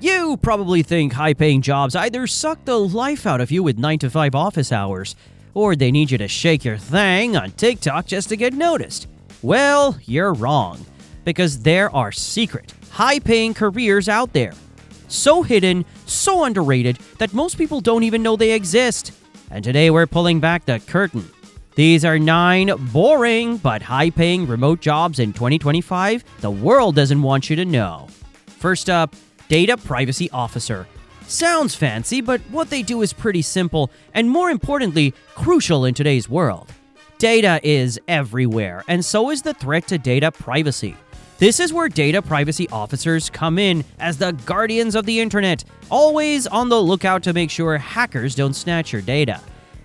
You probably think high-paying jobs either suck the life out of you with 9-to-5 office hours, or they need you to shake your thing on TikTok just to get noticed. Well, you're wrong, because there are secret, high-paying careers out there. So hidden, so underrated, that most people don't even know they exist. And today we're pulling back the curtain. These are 9 boring but high-paying remote jobs in 2025 the world doesn't want you to know. First up, Data Privacy Officer. Sounds fancy, but what they do is pretty simple and, more importantly, crucial in today's world. Data is everywhere, and so is the threat to data privacy. This is where data privacy officers come in as the guardians of the internet, always on the lookout to make sure hackers don't snatch your data.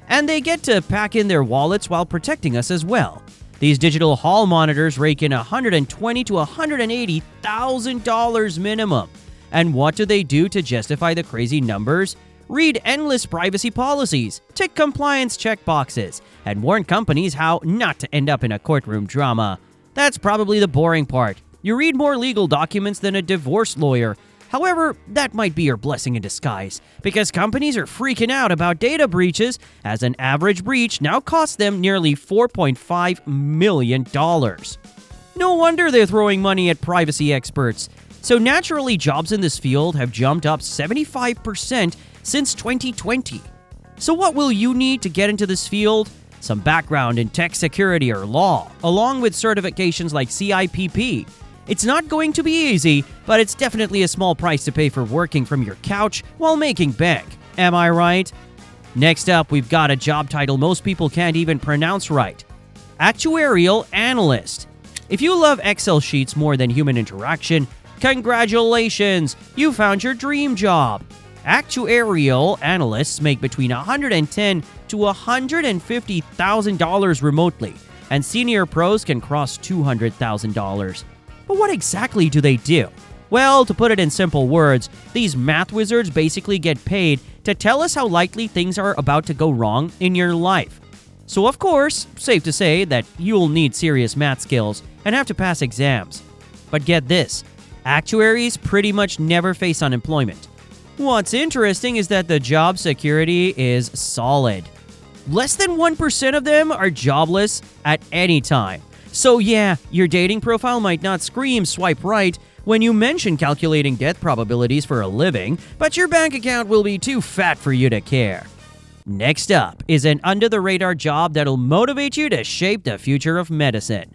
And they get to pack in their wallets while protecting us as well. These digital hall monitors rake in $120,000 to $180,000 minimum. And what do they do to justify the crazy numbers? Read endless privacy policies, tick compliance checkboxes, and warn companies how not to end up in a courtroom drama. That's probably the boring part. You read more legal documents than a divorce lawyer. However, that might be your blessing in disguise, because companies are freaking out about data breaches, as an average breach now costs them nearly $4.5 million. No wonder they're throwing money at privacy experts. So naturally, jobs in this field have jumped up 75% since 2020. So what will you need to get into this field? Some background in tech security or law, along with certifications like CIPP. It's not going to be easy, but it's definitely a small price to pay for working from your couch while making bank. Am I right? Next up, we've got a job title most people can't even pronounce right. Actuarial Analyst. If you love Excel sheets more than human interaction, congratulations! You found your dream job. Actuarial analysts make between $110,000 to $150,000 remotely, and senior pros can cross $200,000. But what exactly do they do? Well, to put it in simple words, these math wizards basically get paid to tell us how likely things are about to go wrong in your life. So of course, safe to say that you'll need serious math skills and have to pass exams. But get this, actuaries pretty much never face unemployment. What's interesting is that the job security is solid. Less than 1% of them are jobless at any time. So yeah, your dating profile might not scream swipe right when you mention calculating death probabilities for a living, but your bank account will be too fat for you to care. Next up is an under-the-radar job that'll motivate you to shape the future of medicine.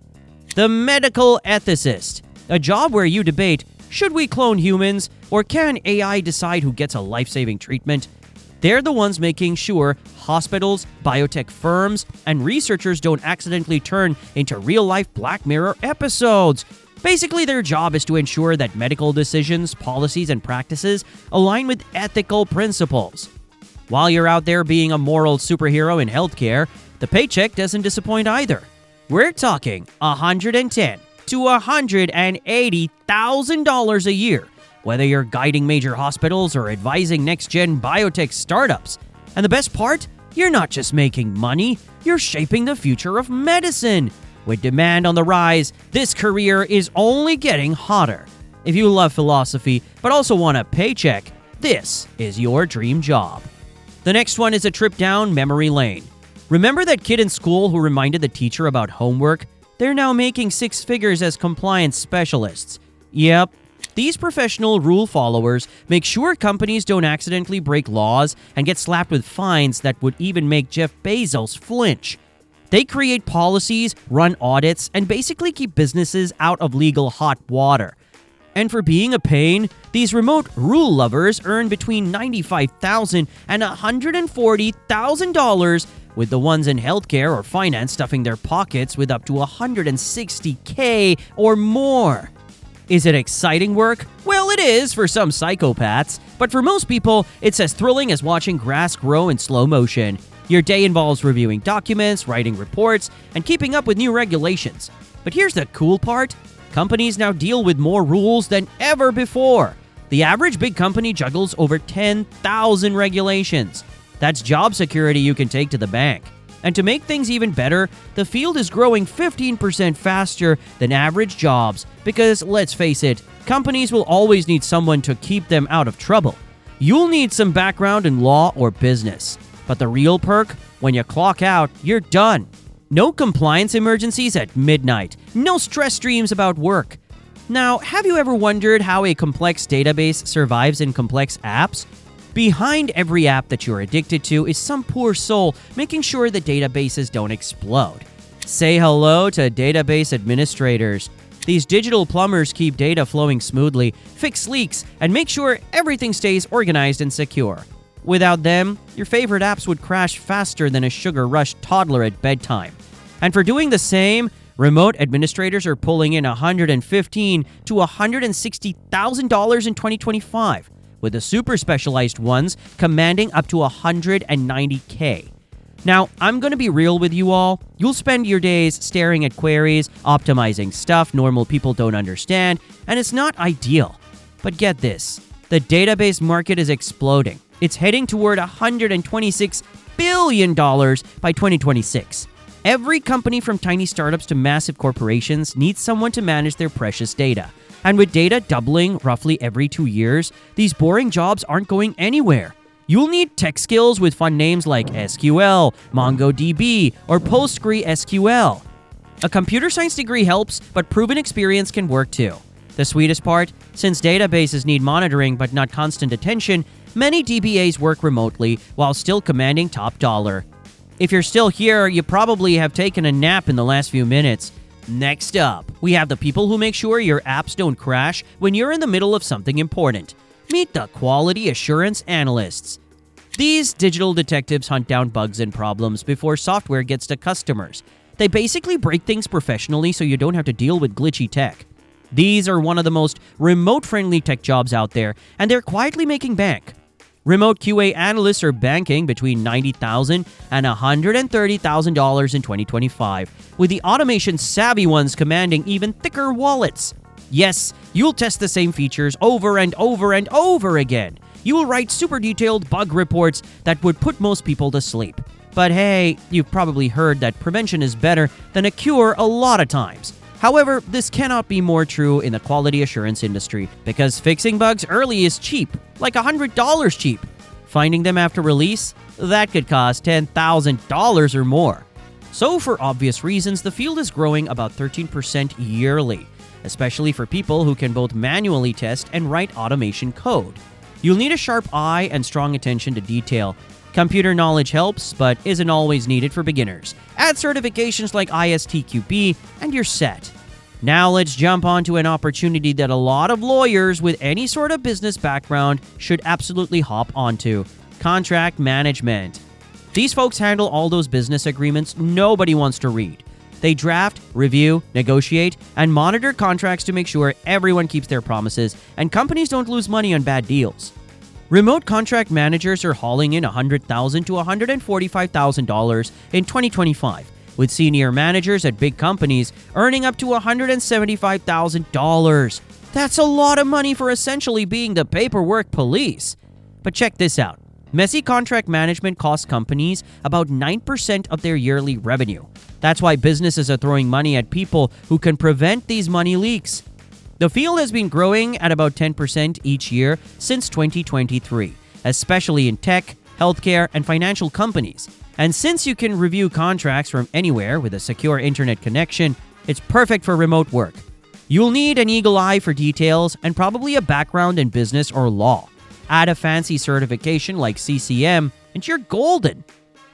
The Medical Ethicist, a job where you debate, should we clone humans, or can AI decide who gets a life-saving treatment? They're the ones making sure hospitals, biotech firms, and researchers don't accidentally turn into real-life Black Mirror episodes. Basically, their job is to ensure that medical decisions, policies, and practices align with ethical principles. While you're out there being a moral superhero in healthcare, the paycheck doesn't disappoint either. We're talking $110,000 to $180,000 a year, whether you're guiding major hospitals or advising next-gen biotech startups. And the best part? You're not just making money, you're shaping the future of medicine. With demand on the rise, this career is only getting hotter. If you love philosophy but also want a paycheck, this is your dream job. The next one is a trip down memory lane. Remember that kid in school who reminded the teacher about homework? They're now making 6 figures as compliance specialists. Yep, these professional rule followers make sure companies don't accidentally break laws and get slapped with fines that would even make Jeff Bezos flinch. They create policies, run audits, and basically keep businesses out of legal hot water. And for being a pain, these remote rule lovers earn between $95,000 and $140,000, with the ones in healthcare or finance stuffing their pockets with up to $160K or more. Is it exciting work? Well, it is for some psychopaths, but for most people, it's as thrilling as watching grass grow in slow motion. Your day involves reviewing documents, writing reports, and keeping up with new regulations. But here's the cool part. Companies now deal with more rules than ever before. The average big company juggles over 10,000 regulations. That's job security you can take to the bank. And to make things even better, the field is growing 15% faster than average jobs because, let's face it, companies will always need someone to keep them out of trouble. You'll need some background in law or business. But the real perk? When you clock out, you're done. No compliance emergencies at midnight. No stress dreams about work. Now, have you ever wondered how a complex database survives in complex apps? Behind every app that you're addicted to is some poor soul making sure the databases don't explode. Say hello to database administrators. These digital plumbers keep data flowing smoothly, fix leaks, and make sure everything stays organized and secure. Without them, your favorite apps would crash faster than a sugar-rushed toddler at bedtime. And for doing the same, remote administrators are pulling in $115,000 to $160,000 in 2025. With the super specialized ones commanding up to $190K. Now, I'm going to be real with you all. You'll spend your days staring at queries, optimizing stuff normal people don't understand, and it's not ideal. But get this, the database market is exploding. It's heading toward $126 billion by 2026. Every company from tiny startups to massive corporations needs someone to manage their precious data. And with data doubling roughly every 2 years, these boring jobs aren't going anywhere. You'll need tech skills with fun names like SQL, MongoDB, or PostgreSQL. A computer science degree helps, but proven experience can work too. The sweetest part? Since databases need monitoring but not constant attention, many DBAs work remotely while still commanding top dollar. If you're still here, you probably have taken a nap in the last few minutes. Next up, we have the people who make sure your apps don't crash when you're in the middle of something important. Meet the quality assurance analysts. These digital detectives hunt down bugs and problems before software gets to customers. They basically break things professionally so you don't have to deal with glitchy tech. These are one of the most remote-friendly tech jobs out there, and they're quietly making bank. Remote QA analysts are banking between $90,000 and $130,000 in 2025, with the automation-savvy ones commanding even thicker wallets. Yes, you'll test the same features over and over and over again. You will write super detailed bug reports that would put most people to sleep. But hey, you've probably heard that prevention is better than a cure a lot of times. However, this cannot be more true in the quality assurance industry because fixing bugs early is cheap, like $100 cheap. Finding them after release? That could cost $10,000 or more. So for obvious reasons, the field is growing about 13% yearly, especially for people who can both manually test and write automation code. You'll need a sharp eye and strong attention to detail. Computer knowledge helps, but isn't always needed for beginners. Add certifications like ISTQB, and you're set. Now let's jump onto an opportunity that a lot of lawyers with any sort of business background should absolutely hop onto: contract management. These folks handle all those business agreements nobody wants to read. They draft, review, negotiate, and monitor contracts to make sure everyone keeps their promises and companies don't lose money on bad deals. Remote contract managers are hauling in $100,000 to $145,000 in 2025, with senior managers at big companies earning up to $175,000. That's a lot of money for essentially being the paperwork police. But check this out. Messy contract management costs companies about 9% of their yearly revenue. That's why businesses are throwing money at people who can prevent these money leaks. The field has been growing at about 10% each year since 2023, especially in tech, healthcare, and financial companies. And since you can review contracts from anywhere with a secure internet connection, it's perfect for remote work. You'll need an eagle eye for details and probably a background in business or law. Add a fancy certification like CCM, and you're golden.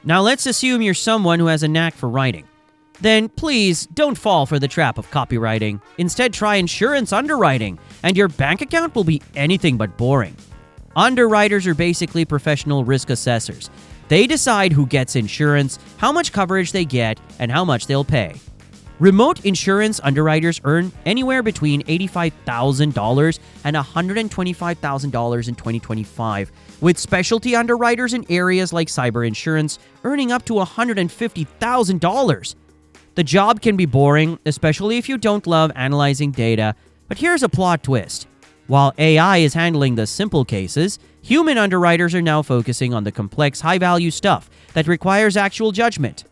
Now let's assume you're someone who has a knack for writing. Then please don't fall for the trap of copywriting. Instead, try insurance underwriting, and your bank account will be anything but boring. Underwriters are basically professional risk assessors. They decide who gets insurance, how much coverage they get, and how much they'll pay. Remote insurance underwriters earn anywhere between $85,000 and $125,000 in 2025, with specialty underwriters in areas like cyber insurance earning up to $150,000. The job can be boring, especially if you don't love analyzing data, but here's a plot twist. While AI is handling the simple cases, human underwriters are now focusing on the complex, high-value stuff that requires actual judgment.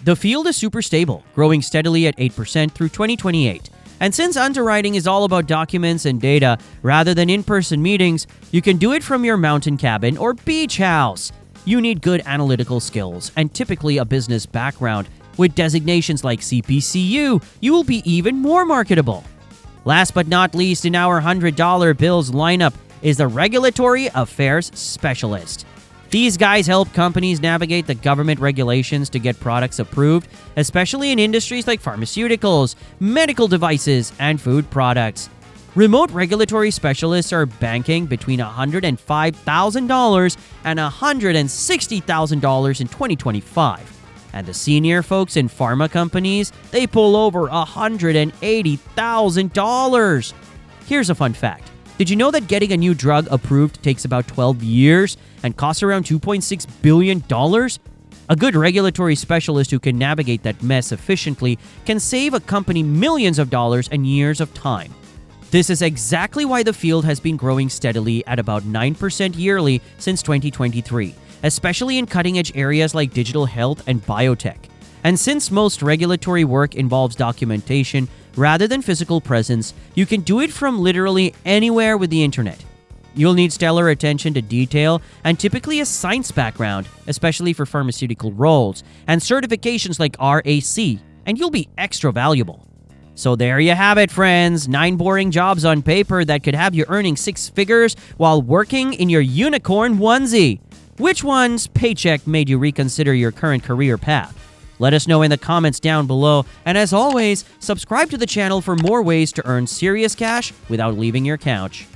The field is super stable, growing steadily at 8% through 2028. And since underwriting is all about documents and data rather than in-person meetings, you can do it from your mountain cabin or beach house. You need good analytical skills and typically a business background. With designations like CPCU, you will be even more marketable. Last but not least in our $100 bills lineup is the Regulatory Affairs Specialist. These guys help companies navigate the government regulations to get products approved, especially in industries like pharmaceuticals, medical devices, and food products. Remote regulatory specialists are banking between $105,000 and $160,000 in 2025. And the senior folks in pharma companies, they pull over $180,000. Here's a fun fact. Did you know that getting a new drug approved takes about 12 years and costs around $2.6 billion? A good regulatory specialist who can navigate that mess efficiently can save a company millions of dollars and years of time. This is exactly why the field has been growing steadily at about 9% yearly since 2023, especially in cutting-edge areas like digital health and biotech. And since most regulatory work involves documentation rather than physical presence, you can do it from literally anywhere with the internet. You'll need stellar attention to detail and typically a science background, especially for pharmaceutical roles, and certifications like 𝐼RAC, and you'll be extra valuable. So there you have it, friends. 9 boring jobs on paper that could have you earning 6 figures while working in your unicorn onesie. Which one's paycheck made you reconsider your current career path? Let us know in the comments down below, and as always, subscribe to the channel for more ways to earn serious cash without leaving your couch.